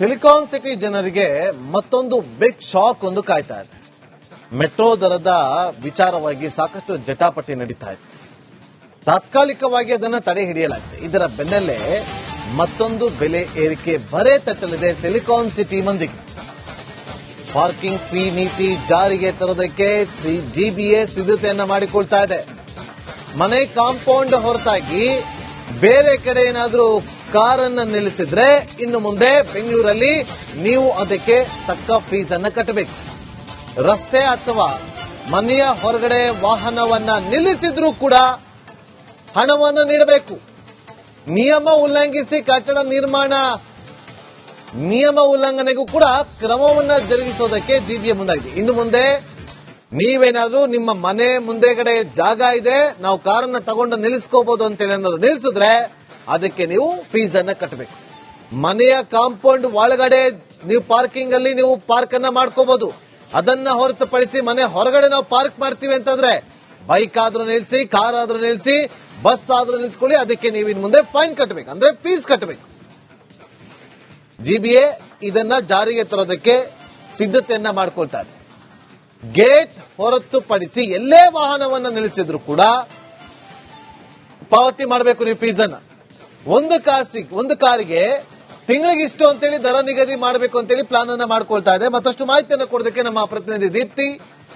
Silicon city ಜನರಿಗೆ ಮತ್ತೊಂದು big shock ಒಂದು ಕಾಯ್ತಾ ಇದೆ. ಮೆಟ್ರೋ ದರದ ವಿಚಾರವಾಗಿ ಸಾಕಷ್ಟು ಜಟಾಪಟಿ ನಡೀತಾ ಇದೆ. ತಾತ್ಕಾಲಿಕವಾಗಿ ಅದನ್ನು ತಡೆ ಹಿಡಿಯಲಾಗಿದೆ. ಇದರ ಬೆನ್ನಲ್ಲೇ ಮತ್ತೊಂದು ಬೆಲೆ ಏರಿಕೆ ಬರೆ ತಟ್ಟಲಿದೆ ಸಿಲಿಕಾನ್ ಸಿಟಿ ಮಂದಿಗೆ. ಪಾರ್ಕಿಂಗ್ ಫೀ ನೀತಿ ಜಾರಿಗೆ ತರೋದಕ್ಕೆ ಜಿಬಿಎ ಸಿದ್ಧತೆಯನ್ನ ಮಾಡಿಕೊಳ್ತಾ ಇದೆ. ಮನೆ ಕಾಂಪೌಂಡ್ ಹೊರತಾಗಿ ಬೇರೆ ಕಡೆ ಏನಾದರೂ ಕಾರನ್ನು ನಿಲ್ಲಿಸಿದ್ರೆ ಇನ್ನು ಮುಂದೆ ಬೆಂಗಳೂರಲ್ಲಿ ನೀವು ಅದಕ್ಕೆ ತಕ್ಕ ಫೀಸ್ ಅನ್ನು ಕಟ್ಟಬೇಕು. ರಸ್ತೆ ಅಥವಾ ಮನೆಯ ಹೊರಗಡೆ ವಾಹನವನ್ನ ನಿಲ್ಲಿಸಿದ್ರೂ ಕೂಡ ಹಣವನ್ನು ನೀಡಬೇಕು. ನಿಯಮ ಉಲ್ಲಂಘಿಸಿ ಕಟ್ಟಡ ನಿರ್ಮಾಣ ನಿಯಮ ಉಲ್ಲಂಘನೆಗೂ ಕೂಡ ಕ್ರಮವನ್ನ ಜರುಗಿಸೋದಕ್ಕೆ ಜಿಬಿಎ ಮುಂದಾಗಿದೆ. ಇನ್ನು ಮುಂದೆ ನೀವೇನಾದ್ರೂ ನಿಮ್ಮ ಮನೆ ಮುಂದೆಗಡೆ ಜಾಗ ಇದೆ, ನಾವು ಕಾರನ್ನ ತಗೊಂಡು ನಿಲ್ಲಿಸ್ಕೋಬಹುದು ಅಂತೇಳಿ ಏನಾದ್ರು ನಿಲ್ಲಿಸಿದ್ರೆ ಅದಕ್ಕೆ ನೀವು ಫೀಸ್ ಅನ್ನ ಕಟ್ಟಬೇಕು. ಮನೆಯ ಕಾಂಪೌಂಡ್ ಒಳಗಡೆ ನೀವು ಪಾರ್ಕಿಂಗ್ ಅಲ್ಲಿ ನೀವು ಪಾರ್ಕ್ ಅನ್ನ ಮಾಡ್ಕೋಬಹುದು. ಅದನ್ನ ಹೊರತುಪಡಿಸಿ ಮನೆ ಹೊರಗಡೆ ನಾವು ಪಾರ್ಕ್ ಮಾಡ್ತೀವಿ ಅಂತಂದ್ರೆ ಬೈಕ್ ಆದ್ರೂ ನಿಲ್ಲಿಸಿ, ಕಾರ್ ಆದ್ರೂ ನಿಲ್ಲಿಸಿ, ಬಸ್ ಆದ್ರೂ ನಿಲ್ಲಿಸ್ಕೊಳ್ಳಿ, ಅದಕ್ಕೆ ನೀವು ಇನ್ನು ಮುಂದೆ ಫೈನ್ ಕಟ್ಟಬೇಕು, ಅಂದ್ರೆ ಫೀಸ್ ಕಟ್ಟಬೇಕು. ಜಿಬಿಎ ಇದನ್ನ ಜಾರಿಗೆ ತರೋದಕ್ಕೆ ಸಿದ್ಧತೆಯನ್ನ ಮಾಡ್ಕೊಳ್ತಾ ಇದೆ. ಗೇಟ್ ಹೊರತುಪಡಿಸಿ ಎಲ್ಲೇ ವಾಹನವನ್ನ ನಿಲ್ಲಿಸಿದ್ರು ಕೂಡ ಪಾವತಿ ಮಾಡಬೇಕು ನೀವು ಫೀಸ್ ಅನ್ನ. ಒಂದು ಕಾರಿಗೆ ತಿಂಗಳಿಗಿಷ್ಟು ಅಂತೇಳಿ ದರ ನಿಗದಿ ಮಾಡಬೇಕು ಅಂತೇಳಿ ಪ್ಲಾನ್ ಅನ್ನ ಮಾಡ್ಕೊಳ್ತಾ ಇದೆ. ಮತ್ತಷ್ಟು ಮಾಹಿತಿಯನ್ನು ಕೊಡೋದಕ್ಕೆ ನಮ್ಮ ಪ್ರತಿನಿಧಿ ದೀಪ್ತಿ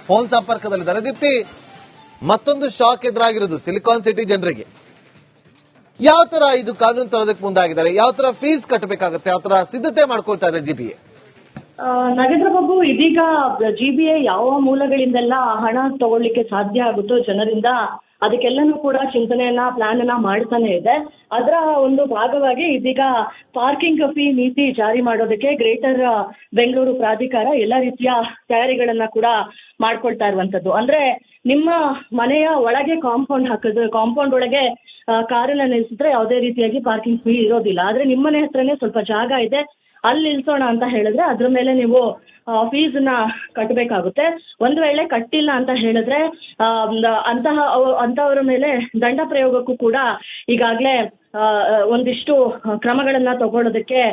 ಫೋನ್ ಸಂಪರ್ಕದಲ್ಲಿದ್ದಾರೆ. ದೀಪ್ತಿ, ಮತ್ತೊಂದು ಶಾಕ್ ಎದುರಾಗಿರೋದು ಸಿಲಿಕಾನ್ ಸಿಟಿ ಜನರಿಗೆ. ಯಾವ ತರ ಇದು ಕಾನೂನು ತರೋದಕ್ಕೆ ಮುಂದಾಗಿದ್ದಾರೆ, ಯಾವ ತರ ಫೀಸ್ ಕಟ್ಟಬೇಕಾಗುತ್ತೆ, ಯಾವ ತರ ಸಿದ್ಧತೆ ಮಾಡ್ಕೊಳ್ತಾ ಇದೆ ಜಿಬಿಎ? ನಾಗೇಂದ್ರ ಬಾಬು, ಇದೀಗ ಜಿಬಿಎ ಯಾವ ಮೂಲಗಳಿಂದೆಲ್ಲ ಹಣ ತಗೊಳ್ಳಿಕ್ಕೆ ಸಾಧ್ಯ ಆಗುತ್ತೋ ಜನರಿಂದ, ಅದಕ್ಕೆಲ್ಲನೂ ಕೂಡ ಚಿಂತನೆಯನ್ನ ಪ್ಲಾನ್ ಅನ್ನ ಮಾಡ್ತಾನೆ ಇದೆ. ಅದರ ಒಂದು ಭಾಗವಾಗಿ ಇದೀಗ ಪಾರ್ಕಿಂಗ್ ಫೀ ನೀತಿ ಜಾರಿ ಮಾಡೋದಕ್ಕೆ ಗ್ರೇಟರ್ ಬೆಂಗಳೂರು ಪ್ರಾಧಿಕಾರ ಎಲ್ಲ ರೀತಿಯ ತಯಾರಿಗಳನ್ನ ಕೂಡ ಮಾಡ್ಕೊಳ್ತಾ ಇರುವಂತದ್ದು. ಅಂದ್ರೆ ನಿಮ್ಮ ಮನೆಯ ಒಳಗೆ ಕಾಂಪೌಂಡ್ ಹಾಕಿದ್ರೆ, ಕಾಂಪೌಂಡ್ ಒಳಗೆ ಕಾರನ್ನ ನಿಲ್ಸಿದ್ರೆ ಯಾವುದೇ ರೀತಿಯಾಗಿ ಪಾರ್ಕಿಂಗ್ ಫೀ ಇರೋದಿಲ್ಲ. ಆದ್ರೆ ನಿಮ್ಮ ಮನೆ ಹತ್ರನೇ ಸ್ವಲ್ಪ ಜಾಗ ಇದೆ, ಅಲ್ಲಿ ನಿಲ್ಸೋಣ ಅಂತ ಹೇಳಿದ್ರೆ ಅದ್ರ ಮೇಲೆ ನೀವು ಫೀಸ್ ನ ಕಟ್ಟಬೇಕಾಗುತ್ತೆ. ಒಂದ್ ವೇಳೆ ಕಟ್ಟಿಲ್ಲ ಅಂತ ಹೇಳಿದ್ರೆ ಅಂತವರ ಮೇಲೆ ದಂಡ ಪ್ರಯೋಗಕ್ಕೂ ಕೂಡ ಈಗಾಗಲೇ ಒಂದಿಷ್ಟು ಕ್ರಮಗಳನ್ನ ತಗೊಳ್ಳೋದಕ್ಕೆ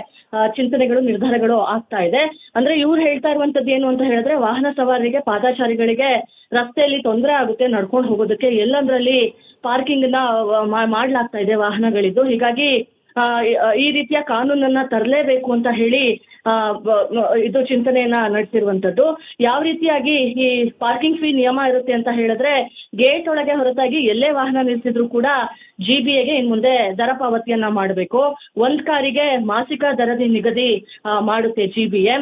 ಚಿಂತನೆಗಳು, ನಿರ್ಧಾರಗಳು ಆಗ್ತಾ ಇದೆ. ಅಂದ್ರೆ ಇವ್ರು ಹೇಳ್ತಾ ಇರುವಂತದ್ದು ಏನು ಅಂತ ಹೇಳಿದ್ರೆ, ವಾಹನ ಸವಾರರಿಗೆ, ಪಾದಚಾರಿಗಳಿಗೆ ರಸ್ತೆಯಲ್ಲಿ ತೊಂದರೆ ಆಗುತ್ತೆ ನಡ್ಕೊಂಡು ಹೋಗೋದಕ್ಕೆ, ಎಲ್ಲಂದ್ರಲ್ಲಿ ಪಾರ್ಕಿಂಗ್ ನ ಮಾಡ್ಲಾಗ್ತಾ ಇದೆ ವಾಹನಗಳಿದ್ದು. ಹೀಗಾಗಿ ಈ ರೀತಿಯ ಕಾನೂನನ್ನ ತರಲೇಬೇಕು ಅಂತ ಹೇಳಿ ಇದು ಚಿಂತನೆಯನ್ನ ನಡೆಸಿರುವಂತದ್ದು. ಯಾವ ರೀತಿಯಾಗಿ ಈ ಪಾರ್ಕಿಂಗ್ ಫೀ ನಿಯಮ ಇರುತ್ತೆ ಅಂತ ಹೇಳಿದ್ರೆ, ಗೇಟ್ ಒಳಗೆ ಹೊರತಾಗಿ ಎಲ್ಲೇ ವಾಹನ ನಿಲ್ಸಿದ್ರು ಕೂಡ ಜಿಬಿಎಗೆ ಇನ್ ಮುಂದೆ ದರ ಪಾವತಿಯನ್ನ ಮಾಡಬೇಕು. ಒಂದ್ ಕಾರಿಗೆ ಮಾಸಿಕ ದರದ ನಿಗದಿ ಮಾಡುತ್ತೆ ಜಿಬಿಎ.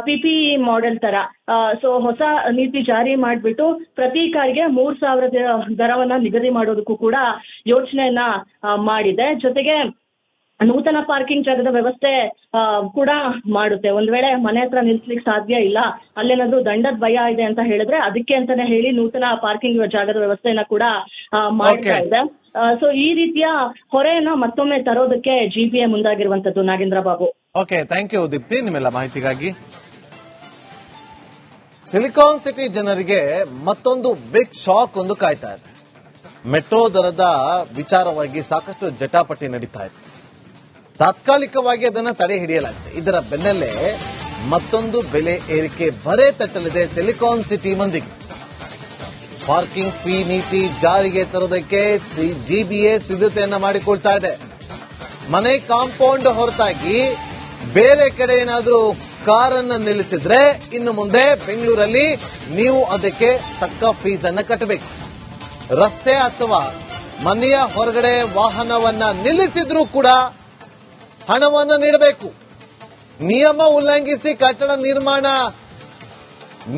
ಪಿಪಿಇ ಮಾಡೆಲ್ ತರ ಹೊಸ ನೀತಿ ಜಾರಿ ಮಾಡಿಬಿಟ್ಟು ಪ್ರತಿ ಕಾರಿಗೆ 3,000 ದರವನ್ನ ನಿಗದಿ ಮಾಡೋದಕ್ಕೂ ಕೂಡ ಯೋಚನೆಯನ್ನ ಮಾಡಿದೆ. ಜೊತೆಗೆ ನೂತನ ಪಾರ್ಕಿಂಗ್ ಜಾಗದ ವ್ಯವಸ್ಥೆ ಕೂಡ ಮಾಡುತ್ತೆ. ಒಂದ್ ವೇಳೆ ಮನೆ ಹತ್ರ ನಿಲ್ಸ್ಲಿಕ್ಕೆ ಸಾಧ್ಯ ಇಲ್ಲ, ಅಲ್ಲೇನಾದ್ರೂ ದಂಡದ ಭಯ ಇದೆ ಅಂತ ಹೇಳಿದ್ರೆ ಅದಕ್ಕೆ ಅಂತಾನೆ ಹೇಳಿ ನೂತನ ಪಾರ್ಕಿಂಗ್ ಜಾಗದ ವ್ಯವಸ್ಥೆಯನ್ನ ಕೂಡ ಮಾಡ್ತಾ ಇದೆ. ಸೊ ಈ ರೀತಿಯ ಹೊರೆಯನ್ನ ಮತ್ತೊಮ್ಮೆ ತರೋದಕ್ಕೆ ಜಿಬಿಎ ಮುಂದಾಗಿರುವಂತದ್ದು. Nagendra Babu, okay, thank you Deepti ನಿಮ್ಮೆಲ್ಲ ಮಾಹಿತಿಗಾಗಿ. ಸಿಲಿಕಾನ್ ಸಿಟಿ ಜನರಿಗೆ ಮತ್ತೊಂದು ಬಿಗ್ ಶಾಕ್ ಒಂದು ಕಾಯ್ತಾ ಇದೆ. ಮೆಟ್ರೋ ದರದ ವಿಚಾರವಾಗಿ ಸಾಕಷ್ಟು ಜಟಾಪಟಿ ನಡೀತಾ ಇದೆ. ತಾತ್ಕಾಲಿಕವಾಗಿ ಅದನ್ನು ತಡೆ ಹಿಡಿಯಲಾಗಿದೆ. ಇದರ ಬೆನ್ನಲ್ಲೇ ಮತ್ತೊಂದು ಬೆಲೆ ಏರಿಕೆ ಬರೆ ತಟ್ಟಲಿದೆ ಸಿಲಿಕಾನ್ ಸಿಟಿ ಮಂದಿಗೆ. ಪಾರ್ಕಿಂಗ್ ಫೀ ನೀತಿ ಜಾರಿಗೆ ತರೋದಕ್ಕೆ ಜಿಬಿಎ ಸಿದ್ಧತೆಯನ್ನ ಮಾಡಿಕೊಳ್ತಾ ಇದೆ. ಮನೆ ಕಾಂಪೌಂಡ್ ಹೊರತಾಗಿ ಬೇರೆ ಕಡೆ ಏನಾದರೂ ಕಾರನ್ನು ನಿಲ್ಲಿಸಿದ್ರೆ ಇನ್ನು ಮುಂದೆ ಬೆಂಗಳೂರಲ್ಲಿ ನೀವು ಅದಕ್ಕೆ ತಕ್ಕ ಫೀಸ್ ಅನ್ನ ಕಟ್ಟಬೇಕು. ರಸ್ತೆ ಅಥವಾ ಮನೆಯ ಹೊರಗಡೆ ವಾಹನವನ್ನ ನಿಲ್ಲಿಸಿದ್ರೂ ಕೂಡ ಹಣವನ್ನು ನೀಡಬೇಕು. ನಿಯಮ ಉಲ್ಲಂಘಿಸಿ ಕಟ್ಟಡ ನಿರ್ಮಾಣ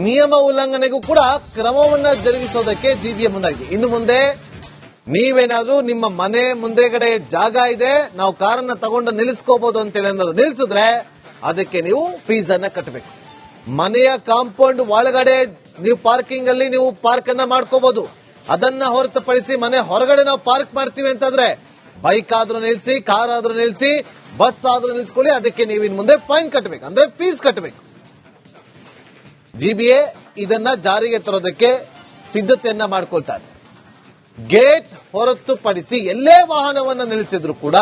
ನಿಯಮ ಉಲ್ಲಂಘನೆಗೂ ಕೂಡ ಕ್ರಮವನ್ನ ಜರುಗಿಸೋದಕ್ಕೆ ಜಿಬಿಎ ಮುಂದಾಗಿದೆ. ಇನ್ನು ಮುಂದೆ ನೀವೇನಾದ್ರೂ ನಿಮ್ಮ ಮನೆ ಮುಂದೆಗಡೆ ಜಾಗ ಇದೆ, ನಾವು ಕಾರನ್ನ ತಗೊಂಡು ನಿಲ್ಲಿಸ್ಕೋಬಹುದು ಅಂತೇಳಿ ಏನಾದ್ರು ನಿಲ್ಲಿಸಿದ್ರೆ ಅದಕ್ಕೆ ನೀವು ಫೀಸ್ ಅನ್ನ ಕಟ್ಟಬೇಕು. ಮನೆಯ ಕಾಂಪೌಂಡ್ ಒಳಗಡೆ ನೀವು ಪಾರ್ಕಿಂಗ್ ಅಲ್ಲಿ ನೀವು ಪಾರ್ಕ್ ಅನ್ನ ಮಾಡ್ಕೋಬಹುದು. ಅದನ್ನ ಹೊರತುಪಡಿಸಿ ಮನೆ ಹೊರಗಡೆ ನಾವು ಪಾರ್ಕ್ ಮಾಡ್ತೀವಿ ಅಂತಂದ್ರೆ ಬೈಕ್ ಆದ್ರೂ ನಿಲ್ಲಿಸಿ, ಕಾರ್ ಆದ್ರೂ ನಿಲ್ಲಿಸಿ, ಬಸ್ ಆದ್ರೂ ನಿಲ್ಲಿಸ್ಕೊಳ್ಳಿ, ಅದಕ್ಕೆ ನೀವು ಇನ್ನು ಮುಂದೆ ಫೈನ್ ಕಟ್ಟಬೇಕು, ಅಂದ್ರೆ ಫೀಸ್ ಕಟ್ಟಬೇಕು. ಜಿಬಿಎ ಇದನ್ನ ಜಾರಿಗೆ ತರೋದಕ್ಕೆ ಸಿದ್ಧತೆಯನ್ನ ಮಾಡ್ಕೊಳ್ತಾ ಇದೆ. ಗೇಟ್ ಹೊರತುಪಡಿಸಿ ಎಲ್ಲೇ ವಾಹನವನ್ನ ನಿಲ್ಲಿಸಿದ್ರು ಕೂಡ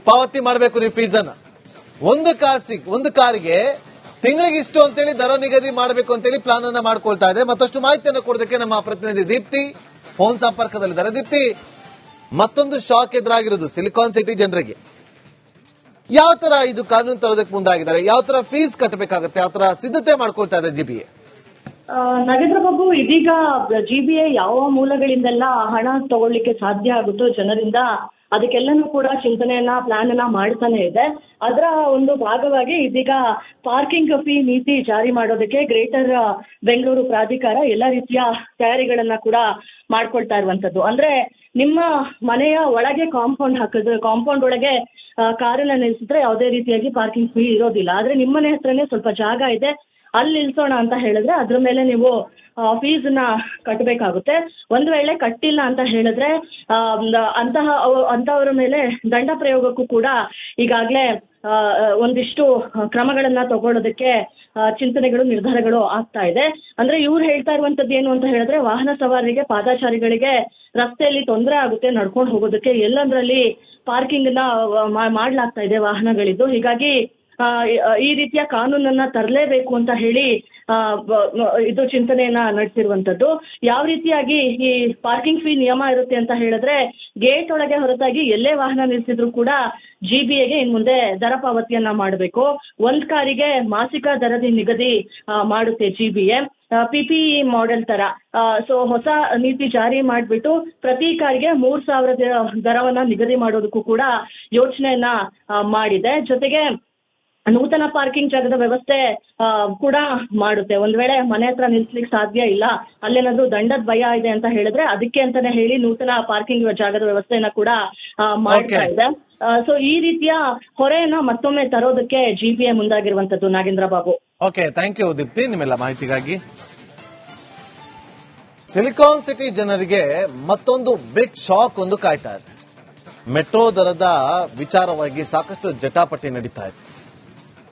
ಪಾವತಿ ಮಾಡಬೇಕು ನೀವು ಫೀಸ್ ಅನ್ನ. ಒಂದು ಕಾರಿಗೆ ತಿಂಗಳಿಗೆ ಇಷ್ಟು ಅಂತೇಳಿ ದರ ನಿಗದಿ ಮಾಡಬೇಕು ಅಂತೇಳಿ ಪ್ಲಾನ್ ಅನ್ನ ಮಾಡ್ಕೊಳ್ತಾ ಇದೆ. ಮತ್ತಷ್ಟು ಮಾಹಿತಿಯನ್ನು ಕೊಡೋದಕ್ಕೆ ನಮ್ಮ ಪ್ರತಿನಿಧಿ ದೀಪ್ತಿ ಫೋನ್ ಸಂಪರ್ಕದಲ್ಲಿದ್ದಾರೆ. ದೀಪ್ತಿ, ಮತ್ತೊಂದು ಶಾಕ್ ಎದುರಾಗಿರೋದು ಸಿಲಿಕಾನ್ ಸಿಟಿ ಜನರಿಗೆ. ಯಾವ ತರ ಇದು ಕಾನೂನು ತರೋದಕ್ಕೆ ಮುಂದಾಗಿದ್ದಾರೆ, ಯಾವ ತರ ಫೀಸ್ ಕಟ್ಟಬೇಕಾಗುತ್ತೆ, ಯಾವ ತರ ಸಿದ್ಧತೆ ಮಾಡ್ಕೊಳ್ತಾ ಇದೆ ಜಿಬಿಎ? ನಾಗೇಂದ್ರ ಬಾಬು, ಇದೀಗ ಜಿಬಿಎ ಯಾವ ಮೂಲಗಳಿಂದೆಲ್ಲ ಹಣ ತಗೊಳ್ಳಿಕ್ಕೆ ಸಾಧ್ಯ ಆಗುತ್ತೋ ಜನರಿಂದ, ಅದಕ್ಕೆಲ್ಲನೂ ಕೂಡ ಚಿಂತನೆಯನ್ನ ಪ್ಲಾನ್ ಅನ್ನ ಮಾಡ್ತಾನೆ ಇದೆ. ಅದರ ಒಂದು ಭಾಗವಾಗಿ ಇದೀಗ ಪಾರ್ಕಿಂಗ್ ಫೀ ನೀತಿ ಜಾರಿ ಮಾಡೋದಕ್ಕೆ ಗ್ರೇಟರ್ ಬೆಂಗಳೂರು ಪ್ರಾಧಿಕಾರ ಎಲ್ಲ ರೀತಿಯ ತಯಾರಿಗಳನ್ನ ಕೂಡ ಮಾಡ್ಕೊಳ್ತಾ ಇರುವಂತದ್ದು. ಅಂದ್ರೆ ನಿಮ್ಮ ಮನೆಯ ಒಳಗೆ ಕಾಂಪೌಂಡ್ ಹಾಕಿದ್ರೆ, ಕಾಂಪೌಂಡ್ ಒಳಗೆ ಕಾರನ್ನ ನಿಲ್ಸಿದ್ರೆ ಯಾವುದೇ ರೀತಿಯಾಗಿ ಪಾರ್ಕಿಂಗ್ ಫೀ ಇರೋದಿಲ್ಲ. ಆದ್ರೆ ನಿಮ್ಮನೆ ಹತ್ರನೇ ಸ್ವಲ್ಪ ಜಾಗ ಇದೆ, ಅಲ್ಲಿ ನಿಲ್ಸೋಣ ಅಂತ ಹೇಳಿದ್ರೆ ಅದ್ರ ಮೇಲೆ ನೀವು ಫೀಸ್ ನ ಕಟ್ಟಬೇಕಾಗುತ್ತೆ. ಒಂದು ವೇಳೆ ಕಟ್ಟಿಲ್ಲ ಅಂತ ಹೇಳಿದ್ರೆ ಅಂತವರ ಮೇಲೆ ದಂಡ ಪ್ರಯೋಗಕ್ಕೂ ಕೂಡ ಈಗಾಗಲೇ ಒಂದಿಷ್ಟು ಕ್ರಮಗಳನ್ನ ತಗೊಳ್ಳೋದಕ್ಕೆ ಚಿಂತನೆಗಳು, ನಿರ್ಧಾರಗಳು ಆಗ್ತಾ ಇದೆ. ಅಂದ್ರೆ ಇವ್ರು ಹೇಳ್ತಾ ಇರುವಂತದ್ದು ಏನು ಅಂತ ಹೇಳಿದ್ರೆ, ವಾಹನ ಸವಾರರಿಗೆ, ಪಾದಚಾರಿಗಳಿಗೆ ರಸ್ತೆಯಲ್ಲಿ ತೊಂದರೆ ಆಗುತ್ತೆ ನಡ್ಕೊಂಡು ಹೋಗೋದಕ್ಕೆ, ಎಲ್ಲಂದ್ರಲ್ಲಿ ಪಾರ್ಕಿಂಗ್ ನ ಮಾಡ್ಲಾಗ್ತಾ ಇದೆ ವಾಹನಗಳಿದ್ದು. ಹೀಗಾಗಿ ಈ ರೀತಿಯ ಕಾನೂನನ್ನ ತರಲೇಬೇಕು ಅಂತ ಹೇಳಿ ಇದು ಚಿಂತನೆಯನ್ನ ನಡೆಸಿರುವಂತದ್ದು. ಯಾವ ರೀತಿಯಾಗಿ ಈ ಪಾರ್ಕಿಂಗ್ ಫೀ ನಿಯಮ ಇರುತ್ತೆ ಅಂತ ಹೇಳಿದ್ರೆ, ಗೇಟ್ ಒಳಗೆ ಹೊರತಾಗಿ ಎಲ್ಲೇ ವಾಹನ ನಿಲ್ಸಿದ್ರು ಕೂಡ ಜಿಬಿಎಗೆ ಇನ್ ಮುಂದೆ ದರ ಪಾವತಿಯನ್ನ ಮಾಡಬೇಕು. ಒಂದ್ ಕಾರಿಗೆ ಮಾಸಿಕ ದರದಿ ನಿಗದಿ ಮಾಡುತ್ತೆ ಜಿಬಿಎ, ಪಿಪಿಇ ಮಾಡೆಲ್ ತರ. ಸೊ ಹೊಸ ನೀತಿ ಜಾರಿ ಮಾಡ್ಬಿಟ್ಟು ಪ್ರತಿ ಕಾರಿಗೆ 3,000 ದರವನ್ನ ನಿಗದಿ ಮಾಡೋದಕ್ಕೂ ಕೂಡ ಯೋಚನೆಯನ್ನ ಮಾಡಿದೆ. ಜೊತೆಗೆ ನೂತನ ಪಾರ್ಕಿಂಗ್ ಜಾಗದ ವ್ಯವಸ್ಥೆ ಕೂಡ ಮಾಡುತ್ತೆ. ಒಂದ್ ವೇಳೆ ಮನೆ ಹತ್ರ ನಿಲ್ಸ್ಲಿಕ್ಕೆ ಸಾಧ್ಯ ಇಲ್ಲ, ಅಲ್ಲೇನಾದ್ರೂ ದಂಡದ ಭಯ ಇದೆ ಅಂತ ಹೇಳಿದ್ರೆ ಅದಕ್ಕೆ ಅಂತಾನೆ ಹೇಳಿ ನೂತನ ಪಾರ್ಕಿಂಗ್ ಜಾಗದ ವ್ಯವಸ್ಥೆಯನ್ನ ಕೂಡ ಮಾಡ್ತಾ ಇದೆ. ಸೊ ಈ ರೀತಿಯ ಹೊರೆಯನ್ನ ಮತ್ತೊಮ್ಮೆ ತರೋದಕ್ಕೆ ಜಿಬಿಎ ಮುಂದಾಗಿರುವಂತದ್ದು. Nagendra Babu, okay, thank you Deepti ನಿಮ್ಮೆಲ್ಲ ಮಾಹಿತಿಗಾಗಿ. ಸಿಲಿಕಾನ್ ಸಿಟಿ ಜನರಿಗೆ ಮತ್ತೊಂದು ಬಿಗ್ ಶಾಕ್ ಒಂದು ಕಾಯ್ತಾ ಇದೆ. ಮೆಟ್ರೋ ದರದ ವಿಚಾರವಾಗಿ ಸಾಕಷ್ಟು ಜಟಾಪಟಿ ನಡೀತಾ ಇದೆ.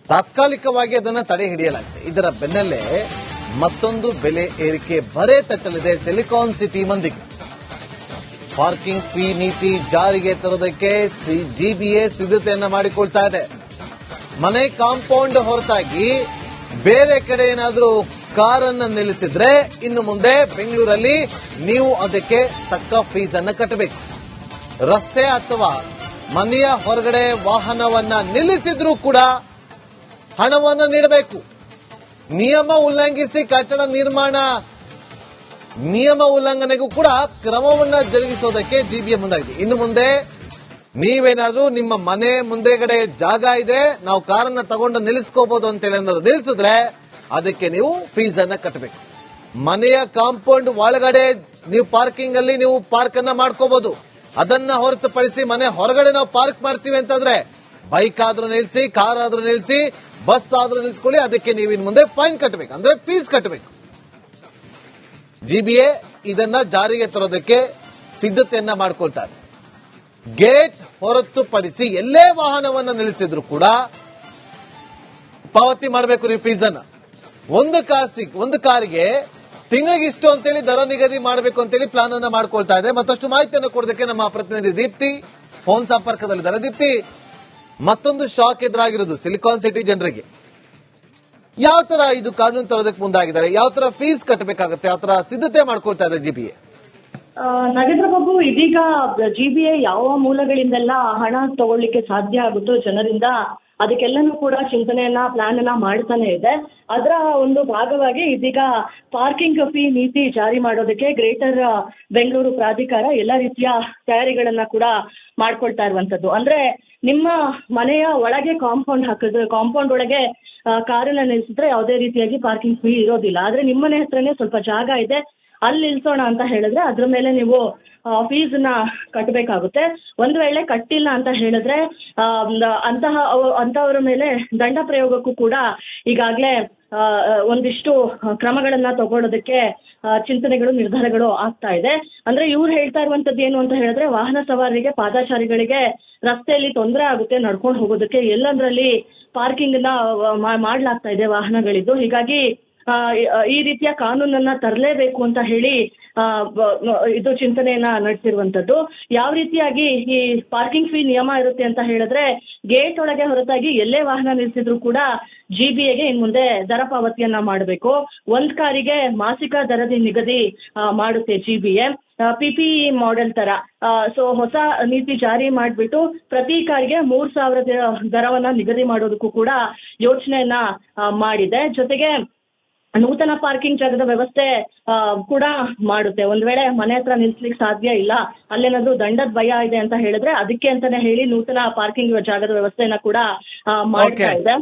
ತಾತ್ಕಾಲಿಕವಾಗಿ ಅದನ್ನ ತಡೆ ಹಿಡಿಯಲಾಗಿದೆ. ಇದರ ಬೆನ್ನಲ್ಲೇ ಮತ್ತೊಂದು ಬೆಲೆ ಏರಿಕೆ ಬರೆ ತಟ್ಟಲಿದೆ ಸಿಲಿಕಾನ್ ಸಿಟಿ ಮಂದಿಗೆ. ಪಾರ್ಕಿಂಗ್ ಫೀ ನೀತಿ ಜಾರಿಗೆ ತರೋದಕ್ಕೆ ಜಿಬಿಎ ಸಿದ್ಧತೆಯನ್ನ ಮಾಡಿಕೊಳ್ತಾ ಇದೆ. ಮನೆ ಕಾಂಪೌಂಡ್ ಹೊರತಾಗಿ ಬೇರೆ ಕಡೆ ಏನಾದ್ರೂ ಕಾರನ್ನ ನಿಲ್ಲಿಸಿದ್ರೆ ಇನ್ನು ಮುಂದೆ ಬೆಂಗಳೂರಲ್ಲಿ ನೀವು ಅದಕ್ಕೆ ತಕ್ಕ ಫೀಸ್ ಅನ್ನ ಕಟ್ಟಬೇಕು. ರಸ್ತೆ ಅಥವಾ ಮನೆಯ ಹೊರಗಡೆ ವಾಹನವನ್ನ ನಿಲ್ಲಿಸಿದ್ರೂ ಕೂಡ ಹಣವನ್ನು ನೀಡಬೇಕು. ನಿಯಮ ಉಲ್ಲಂಘಿಸಿ ಕಟ್ಟಡ ನಿರ್ಮಾಣ ನಿಯಮ ಉಲ್ಲಂಘನೆಗೂ ಕೂಡ ಕ್ರಮವನ್ನ ಜರುಗಿಸೋದಕ್ಕೆ ಜಿಬಿಎ ಮುಂದಾಗಿದೆ. ಇನ್ನು ಮುಂದೆ ನೀವೇನಾದ್ರೂ ನಿಮ್ಮ ಮನೆ ಮುಂದೆಗಡೆ ಜಾಗ ಇದೆ, ನಾವು ಕಾರನ್ನ ತಗೊಂಡು ನಿಲ್ಲಿಸ್ಕೋಬಹುದು ಅಂತೇಳಿ ಏನಾದ್ರು ನಿಲ್ಲಿಸಿದ್ರೆ ಅದಕ್ಕೆ ನೀವು ಫೀಸ್ ಅನ್ನ ಕಟ್ಟಬೇಕು. ಮನೆಯ ಕಾಂಪೌಂಡ್ ಒಳಗಡೆ ನೀವು ಪಾರ್ಕಿಂಗ್ ಅಲ್ಲಿ ನೀವು ಪಾರ್ಕ್ ಅನ್ನ ಮಾಡ್ಕೋಬಹುದು. ಅದನ್ನ ಹೊರತುಪಡಿಸಿ ಮನೆ ಹೊರಗಡೆ ನಾವು ಪಾರ್ಕ್ ಮಾಡ್ತೀವಿ ಅಂತಂದ್ರೆ ಬೈಕ್ ಆದ್ರೂ ನಿಲ್ಲಿಸಿ, ಕಾರ್ ಆದ್ರೂ ನಿಲ್ಲಿಸಿ, ಬಸ್ ಆದ್ರೂ ನಿಲ್ಸ್ಕೊಳ್ಳಿ, ಅದಕ್ಕೆ ನೀವು ಇನ್ನು ಮುಂದೆ ಫೈನ್ ಕಟ್ಟಬೇಕು, ಅಂದ್ರೆ ಫೀಸ್ ಕಟ್ಟಬೇಕು. ಜಿಬಿಎ ಇದನ್ನ ಜಾರಿಗೆ ತರೋದಕ್ಕೆ ಸಿದ್ಧತೆಯನ್ನ ಮಾಡ್ಕೊಳ್ತಾರೆ. ಗೇಟ್ ಹೊರತುಪಡಿಸಿ ಎಲ್ಲೇ ವಾಹನವನ್ನು ನಿಲ್ಲಿಸಿದ್ರು ಕೂಡ ಪಾವತಿ ಮಾಡಬೇಕು ನೀವು ಫೀಸ್ ಅನ್ನ. ಒಂದು ಕಾರಿಗೆ ತಿಂಗಳಿಗೆ ಇಷ್ಟು ಅಂತೇಳಿ ದರ ನಿಗದಿ ಮಾಡಬೇಕು ಅಂತೇಳಿ ಪ್ಲಾನ್ ಅನ್ನ ಮಾಡ್ಕೊಳ್ತಾ ಇದೆ. ಮತ್ತಷ್ಟು ಮಾಹಿತಿಯನ್ನು ಕೊಡೋದಕ್ಕೆ ನಮ್ಮ ಪ್ರತಿನಿಧಿ ದೀಪ್ತಿ ಫೋನ್ ಸಂಪರ್ಕದಲ್ಲಿದ್ದಾರೆ. ದೀಪ್ತಿ, ಮತ್ತೊಂದು ಶಾಕ್ ಎದುರಾಗಿರೋದು ಸಿಲಿಕಾನ್ ಸಿಟಿ ಜನರಿಗೆ. ಯಾವ ತರ ಇದು ಕಾನೂನು ತರೋದಕ್ಕೆ ಮುಂದಾಗಿದ್ದಾರೆ, ಯಾವ ತರ ಫೀಸ್ ಕಟ್ಟಬೇಕಾಗುತ್ತೆ, ಯಾವ ತರ ಸಿದ್ಧತೆ ಮಾಡ್ಕೊಳ್ತಾ ಇದೆ ಜಿಬಿಎ? ನಾಗೇಂದ್ರ ಬಾಬು, ಇದೀಗ ಜಿಬಿಎ ಯಾವ ಮೂಲಗಳಿಂದೆಲ್ಲ ಹಣ ತಗೊಳ್ಳಿಕ್ಕೆ ಸಾಧ್ಯ ಆಗುತ್ತೋ ಜನರಿಂದ, ಅದಕ್ಕೆಲ್ಲನೂ ಕೂಡ ಚಿಂತನೆಯನ್ನ ಪ್ಲಾನ್ ಅನ್ನ ಮಾಡ್ತಾನೆ ಇದೆ. ಅದರ ಒಂದು ಭಾಗವಾಗಿ ಇದೀಗ ಪಾರ್ಕಿಂಗ್ ಫೀ ನೀತಿ ಜಾರಿ ಮಾಡೋದಕ್ಕೆ ಗ್ರೇಟರ್ ಬೆಂಗಳೂರು ಪ್ರಾಧಿಕಾರ ಎಲ್ಲ ರೀತಿಯ ತಯಾರಿಗಳನ್ನ ಕೂಡ ಮಾಡ್ಕೊಳ್ತಾ ಇರುವಂತದ್ದು. ಅಂದ್ರೆ ನಿಮ್ಮ ಮನೆಯ ಒಳಗೆ ಕಾಂಪೌಂಡ್ ಹಾಕಿದ್ರೆ, ಕಾಂಪೌಂಡ್ ಒಳಗೆ ಕಾರನ್ನ ನಿಲ್ಸಿದ್ರೆ ಯಾವುದೇ ರೀತಿಯಾಗಿ ಪಾರ್ಕಿಂಗ್ ಫೀ ಇರೋದಿಲ್ಲ. ಆದ್ರೆ ನಿಮ್ಮನೆ ಹತ್ರನೇ ಸ್ವಲ್ಪ ಜಾಗ ಇದೆ, ಅಲ್ಲಿ ನಿಲ್ಸೋಣ ಅಂತ ಹೇಳಿದ್ರೆ ಅದ್ರ ಮೇಲೆ ನೀವು ಫೀಸ್ ನ ಕಟ್ಟಬೇಕಾಗುತ್ತೆ. ಒಂದು ವೇಳೆ ಕಟ್ಟಿಲ್ಲ ಅಂತ ಹೇಳಿದ್ರೆ ಅಂತವರ ಮೇಲೆ ದಂಡ ಪ್ರಯೋಗಕ್ಕೂ ಕೂಡ ಈಗಾಗಲೇ ಒಂದಿಷ್ಟು ಕ್ರಮಗಳನ್ನ ತಗೊಳ್ಳೋದಕ್ಕೆ ಚಿಂತನೆಗಳು, ನಿರ್ಧಾರಗಳು ಆಗ್ತಾ ಇದೆ. ಅಂದ್ರೆ ಇವ್ರು ಹೇಳ್ತಾ ಇರುವಂತದ್ದು ಏನು ಅಂತ ಹೇಳಿದ್ರೆ, ವಾಹನ ಸವಾರರಿಗೆ, ಪಾದಚಾರಿಗಳಿಗೆ ರಸ್ತೆಯಲ್ಲಿ ತೊಂದರೆ ಆಗುತ್ತೆ ನಡ್ಕೊಂಡು ಹೋಗೋದಕ್ಕೆ, ಎಲ್ಲಂದ್ರಲ್ಲಿ ಪಾರ್ಕಿಂಗ್ ನ ಮಾಡ್ಲಾಗ್ತಾ ಇದೆ ವಾಹನಗಳಿದ್ದು. ಹೀಗಾಗಿ ಈ ರೀತಿಯ ಕಾನೂನನ್ನ ತರಲೇಬೇಕು ಅಂತ ಹೇಳಿ ಇದು ಚಿಂತನೆಯನ್ನ ನಡೆಸಿರುವಂತದ್ದು. ಯಾವ ರೀತಿಯಾಗಿ ಈ ಪಾರ್ಕಿಂಗ್ ಫೀ ನಿಯಮ ಇರುತ್ತೆ ಅಂತ ಹೇಳಿದ್ರೆ, ಗೇಟ್ ಒಳಗೆ ಹೊರತಾಗಿ ಎಲ್ಲೇ ವಾಹನ ನಿಲ್ಸಿದ್ರು ಕೂಡ GBAಗೆ ಇನ್ ಮುಂದೆ ದರ ಪಾವತಿಯನ್ನ ಮಾಡಬೇಕು. ಒಂದ್ ಕಾರಿಗೆ ಮಾಸಿಕ ದರದಿ ನಿಗದಿ ಮಾಡುತ್ತೆ GBA. PPE ಮಾಡೆಲ್ ತರ ಸೊ ಹೊಸ ನೀತಿ ಜಾರಿ ಮಾಡಿಬಿಟ್ಟು ಪ್ರತಿ ಕಾರಿಗೆ 3,000 ದರವನ್ನ ನಿಗದಿ ಮಾಡೋದಕ್ಕೂ ಕೂಡ ಯೋಚನೆಯನ್ನ ಮಾಡಿದೆ. ಜೊತೆಗೆ ನೂತನ ಪಾರ್ಕಿಂಗ್ ಜಾಗದ ವ್ಯವಸ್ಥೆ ಕೂಡ ಮಾಡುತ್ತೆ. ಒಂದ್ ವೇಳೆ ಮನೆ ಹತ್ರ ನಿಲ್ಸ್ಲಿಕ್ಕೆ ಸಾಧ್ಯ ಇಲ್ಲ, ಅಲ್ಲೇನಾದ್ರೂ ದಂಡದ ಭಯ ಇದೆ ಅಂತ ಹೇಳಿದ್ರೆ ಅದಕ್ಕೆ ಅಂತಾನೆ ಹೇಳಿ ನೂತನ ಪಾರ್ಕಿಂಗ್ ಜಾಗದ ವ್ಯವಸ್ಥೆಯನ್ನ ಕೂಡ ಮಾಡ್ತಾ ಇದೆ.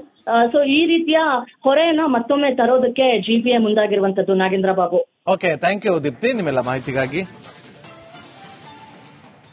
ಸೊ ಈ ರೀತಿಯ ಹೊರೆಯನ್ನ ಮತ್ತೊಮ್ಮೆ ತರೋದಕ್ಕೆ GBA ಮುಂದಾಗಿರುವಂತದ್ದು. Nagendra Babu. Okay, thank you Deepti ನಿಮ್ಮೆಲ್ಲ ಮಾಹಿತಿಗಾಗಿ.